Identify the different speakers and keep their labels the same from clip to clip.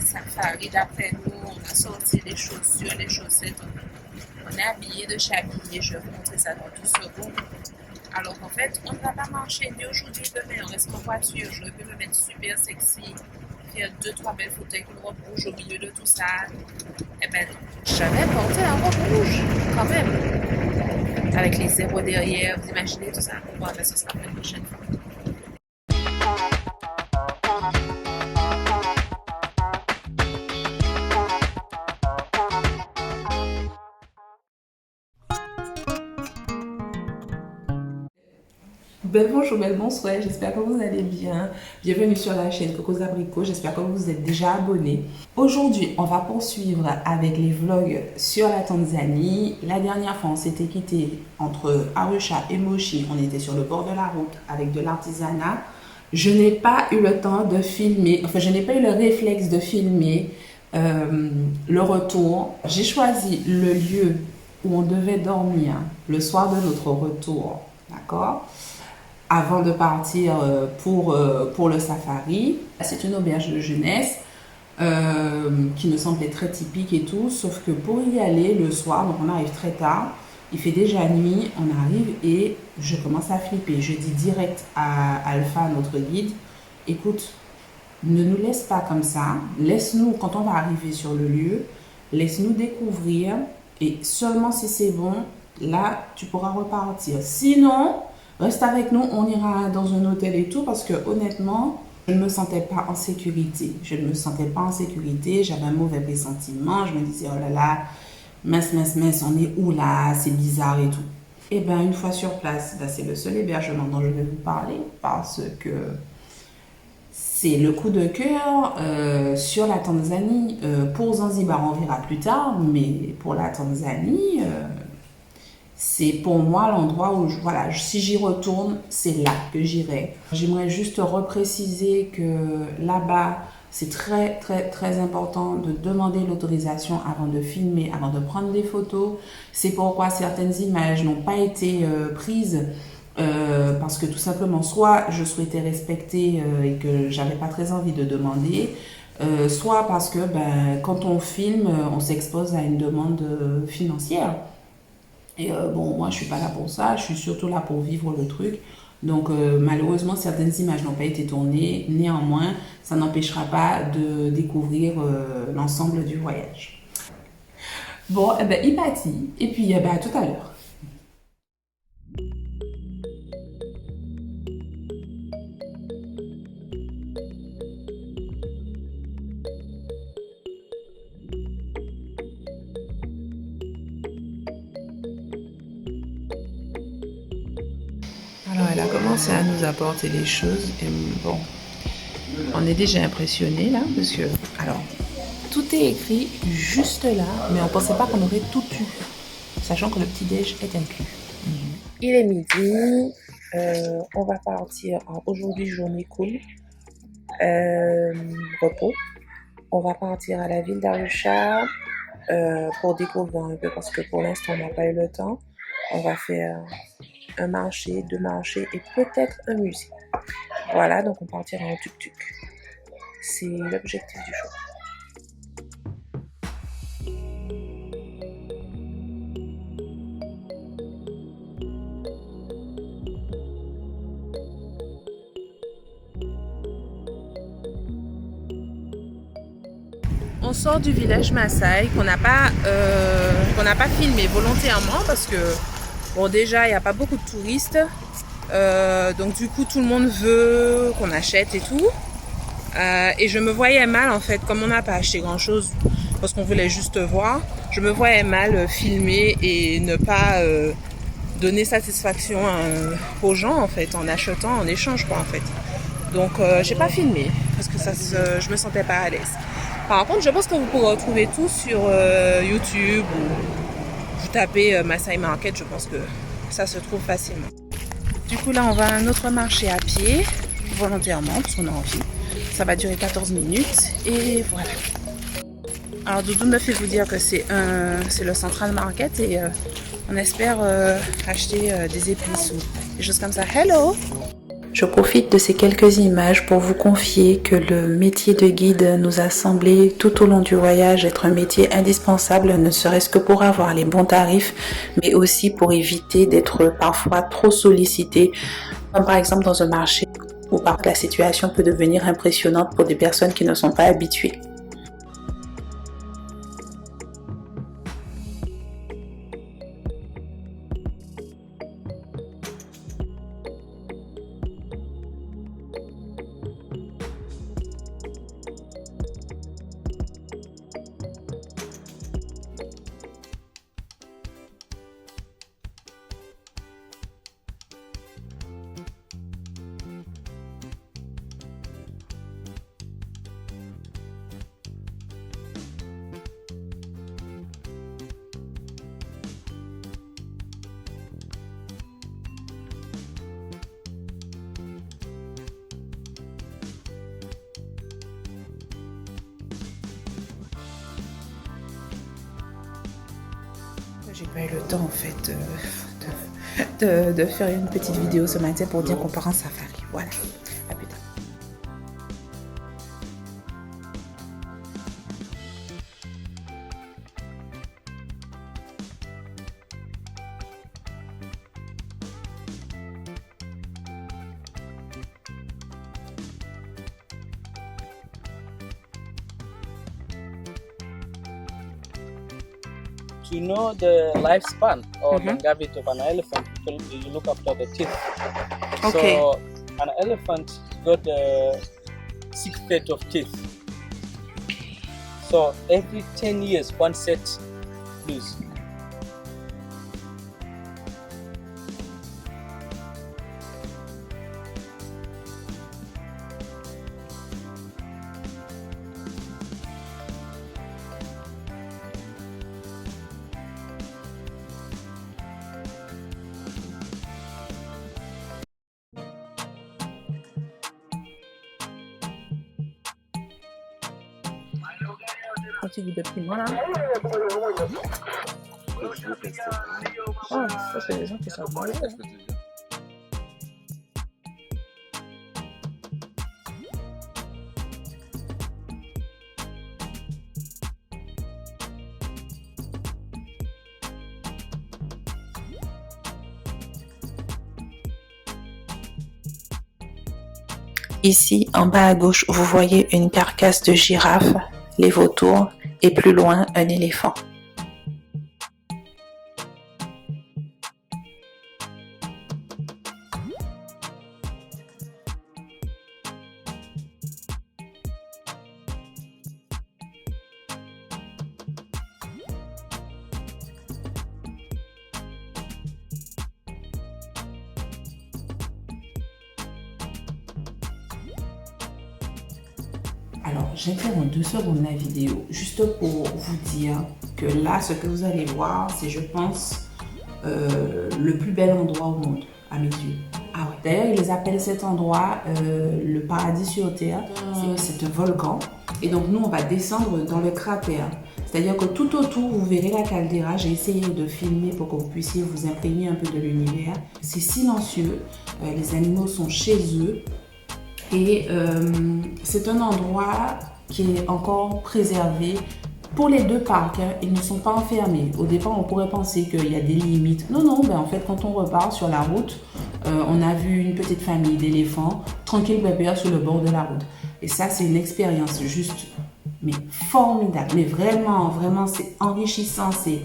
Speaker 1: safari d'après nous. On a sorti les chaussures, les chaussettes. On est habillé de chez habillé. Je vais vous montrer ça dans 12 secondes. Alors qu'en fait, on ne va pas marcher ni aujourd'hui ni demain. On reste en voiture. Je peux me mettre super sexy, faire 2-3 belles photos avec une robe rouge au milieu de tout ça. Eh ben non. J'avais porté la robe rouge, quand même. Avec les zéros derrière, vous imaginez tout ça. Bon, ben, ce sera pour une prochaine fois.
Speaker 2: Belle bonjour, belle bonsoir, j'espère que vous allez bien. Bienvenue sur la chaîne Cocos Abricots, j'espère que vous êtes déjà abonnés. Aujourd'hui, on va poursuivre avec les vlogs sur la Tanzanie. La dernière fois, on s'était quitté entre Arusha et Moshi. On était sur le bord de la route avec de l'artisanat. Je n'ai pas eu le temps de filmer, enfin je n'ai pas eu le réflexe de filmer le retour. J'ai choisi le lieu où on devait dormir le soir de notre retour, d'accord ? Avant de partir pour le safari. C'est une auberge de jeunesse qui me semblait très typique et tout, sauf que pour y aller le soir, donc on arrive très tard, il fait déjà nuit, on arrive et je commence à flipper. Je dis direct à Alpha, notre guide, écoute, ne nous laisse pas comme ça, laisse-nous, quand on va arriver sur le lieu, laisse-nous découvrir et seulement si c'est bon, là, tu pourras repartir. Sinon, reste avec nous, on ira dans un hôtel et tout, parce que honnêtement, je ne me sentais pas en sécurité. Je ne me sentais pas en sécurité, j'avais un mauvais pressentiment, je me disais, oh là là, mince, on est où là, c'est bizarre et tout. Et bien, une fois sur place, c'est le seul hébergement dont je vais vous parler, parce que c'est le coup de cœur sur la Tanzanie. Pour Zanzibar, on verra plus tard, mais pour la Tanzanie... c'est pour moi l'endroit où, voilà, si j'y retourne, c'est là que j'irai. J'aimerais juste repréciser que là-bas, c'est très, très, très important de demander l'autorisation avant de filmer, avant de prendre des photos. C'est pourquoi certaines images n'ont pas été prises parce que tout simplement, soit je souhaitais respecter et que j'avais pas très envie de demander, soit parce que quand on filme, on s'expose à une demande financière. Et bon, moi, je suis pas là pour ça, je suis surtout là pour vivre le truc. Donc, malheureusement, certaines images n'ont pas été tournées. Néanmoins, ça n'empêchera pas de découvrir l'ensemble du voyage. Bon, il partit. Et puis, à tout à l'heure. Alors, elle a commencé à nous apporter les choses. Et bon, on est déjà impressionné là, parce que, alors, tout est écrit juste là, mais on ne pensait pas qu'on aurait tout eu, sachant que le petit-déj est inclus. Il est midi, on va partir aujourd'hui, journée cool, repos. On va partir à la ville d'Arusha pour découvrir un peu, parce que pour l'instant, on n'a pas eu le temps. On va faire un marché, 2 marchés et peut-être un musée. Voilà, donc on partira en tuk-tuk. C'est l'objectif du jour. On sort du village Maasai qu'on n'a pas filmé volontairement parce que bon, déjà il n'y a pas beaucoup de touristes, donc du coup tout le monde veut qu'on achète et tout, et je me voyais mal en fait, comme on n'a pas acheté grand chose parce qu'on voulait juste voir, je me voyais mal filmer et ne pas donner satisfaction aux gens en fait, en achetant, en échange quoi en fait. Donc j'ai pas filmé parce que je me sentais pas à l'aise. Par contre, je pense que vous pourrez retrouver tout sur YouTube ou vous tapez Maasai Market, je pense que ça se trouve facilement. Du coup, là, on va à un autre marché à pied, volontairement, parce qu'on a envie. Ça va durer 14 minutes et voilà. Alors, Doudou me fait vous dire que c'est le Central Market et on espère acheter des épices ou des choses comme ça. Hello!
Speaker 3: Je profite de ces quelques images pour vous confier que le métier de guide nous a semblé tout au long du voyage être un métier indispensable, ne serait-ce que pour avoir les bons tarifs, mais aussi pour éviter d'être parfois trop sollicité, comme par exemple dans un marché où la situation peut devenir impressionnante pour des personnes qui ne sont pas habituées. J'ai pas eu le temps en fait de faire une petite vidéo ce matin pour dire qu'on part en safari. Voilà, à plus tard.
Speaker 4: To know the lifespan or longevity of an elephant, you look after the teeth.
Speaker 3: Okay.
Speaker 4: So an elephant got 6 sets of teeth. So every 10 years, one set lose.
Speaker 3: Un petit goût de piment là. Oh, ça c'est des gens qui savent manger. Ici, en bas à gauche, vous voyez une carcasse de girafe, les vautours, et plus loin, un éléphant.
Speaker 2: Alors, j'interromps 2 secondes la vidéo juste pour vous dire que là, ce que vous allez voir, c'est, je pense, le plus bel endroit au monde, à mes yeux. Ah ouais. D'ailleurs, ils appellent cet endroit le paradis sur Terre. C'est un volcan. Et donc, nous, on va descendre dans le cratère. C'est-à-dire que tout autour, vous verrez la caldeira. J'ai essayé de filmer pour que vous puissiez vous imprégner un peu de l'univers. C'est silencieux. Les animaux sont chez eux. Et c'est un endroit qui est encore préservé. Pour les 2 parcs, hein, ils ne sont pas enfermés. Au départ, on pourrait penser qu'il y a des limites. Non, non, ben en fait, quand on repart sur la route, on a vu une petite famille d'éléphants, tranquille, pépère, sur le bord de la route. Et ça, c'est une expérience juste, mais formidable. Mais vraiment, vraiment, c'est enrichissant. C'est...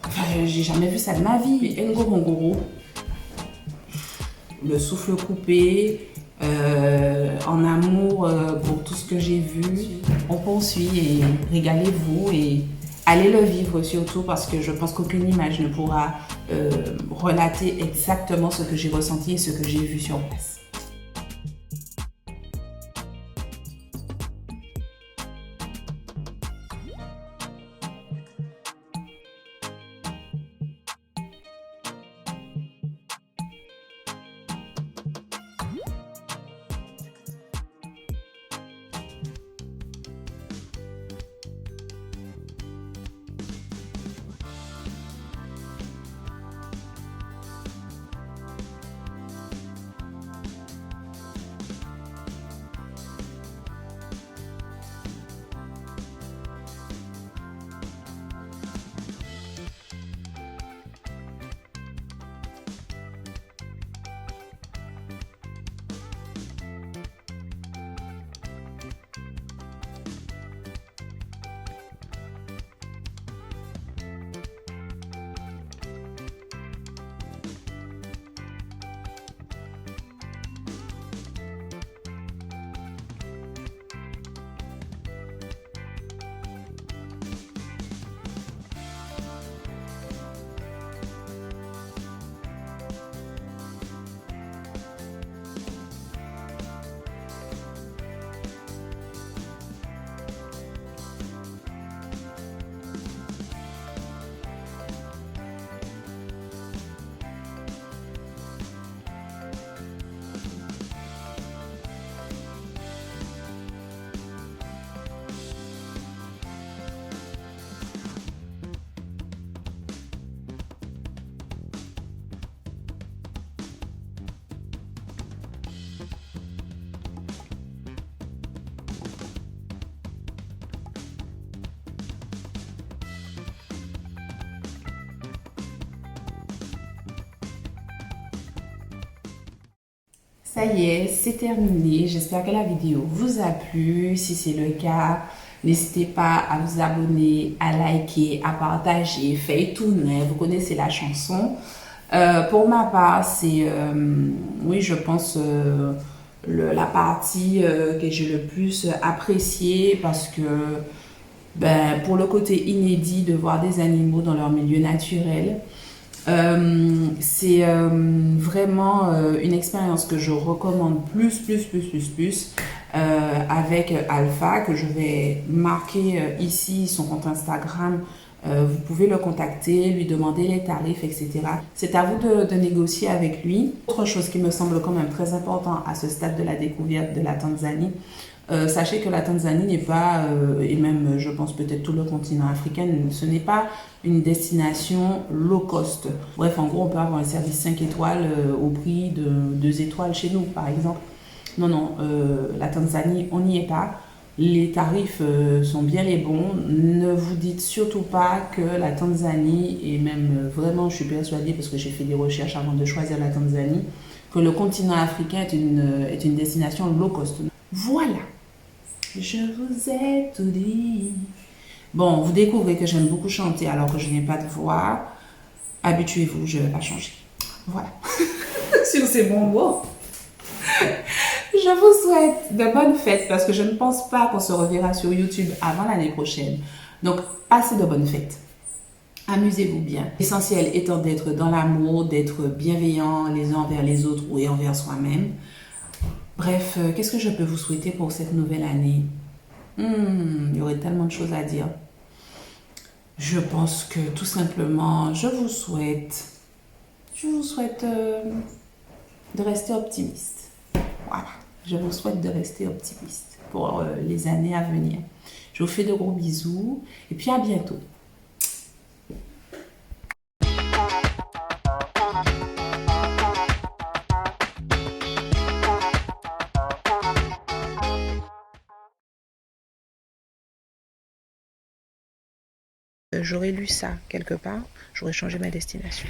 Speaker 2: Enfin, j'ai jamais vu ça de ma vie. Et Ngorongoro, le souffle coupé, en amour pour tout ce que j'ai vu. On poursuit et régalez-vous et allez le vivre surtout parce que je pense qu'aucune image ne pourra relater exactement ce que j'ai ressenti et ce que j'ai vu sur place. Ça y est, c'est terminé. J'espère que la vidéo vous a plu. Si c'est le cas, n'hésitez pas à vous abonner, à liker, à partager, faites tourner. Vous connaissez la chanson. Pour ma part, c'est, oui, je pense, la partie que j'ai le plus appréciée parce que ben, pour le côté inédit de voir des animaux dans leur milieu naturel, c'est vraiment une expérience que je recommande plus avec Alpha, que je vais marquer ici son compte Instagram. Vous pouvez le contacter, lui demander les tarifs, etc. C'est à vous de négocier avec lui. Autre chose qui me semble quand même très important à ce stade de la découverte de la Tanzanie, sachez que la Tanzanie n'est pas, et même je pense peut-être tout le continent africain, ce n'est pas une destination low cost. Bref, en gros, on peut avoir un service 5 étoiles au prix de 2 étoiles chez nous, par exemple. Non, non, la Tanzanie, on n'y est pas. Les tarifs sont bien les bons. Ne vous dites surtout pas que la Tanzanie, et même vraiment, je suis persuadée, parce que j'ai fait des recherches avant de choisir la Tanzanie, que le continent africain est une destination low cost. Voilà. Je vous ai tout dit. Bon, vous découvrez que j'aime beaucoup chanter alors que je n'ai pas de voix. Habituez-vous, je ne vais pas changer. Voilà. Sur ces bons mots, je vous souhaite de bonnes fêtes parce que je ne pense pas qu'on se reverra sur YouTube avant l'année prochaine. Donc, passez de bonnes fêtes. Amusez-vous bien. L'essentiel étant d'être dans l'amour, d'être bienveillant les uns envers les autres ou envers soi-même. Bref, qu'est-ce que je peux vous souhaiter pour cette nouvelle année? Il y aurait tellement de choses à dire. Je pense que tout simplement, je vous souhaite de rester optimiste. Voilà, je vous souhaite de rester optimiste pour les années à venir. Je vous fais de gros bisous et puis à bientôt.
Speaker 3: J'aurais lu ça quelque part, j'aurais changé ma destination.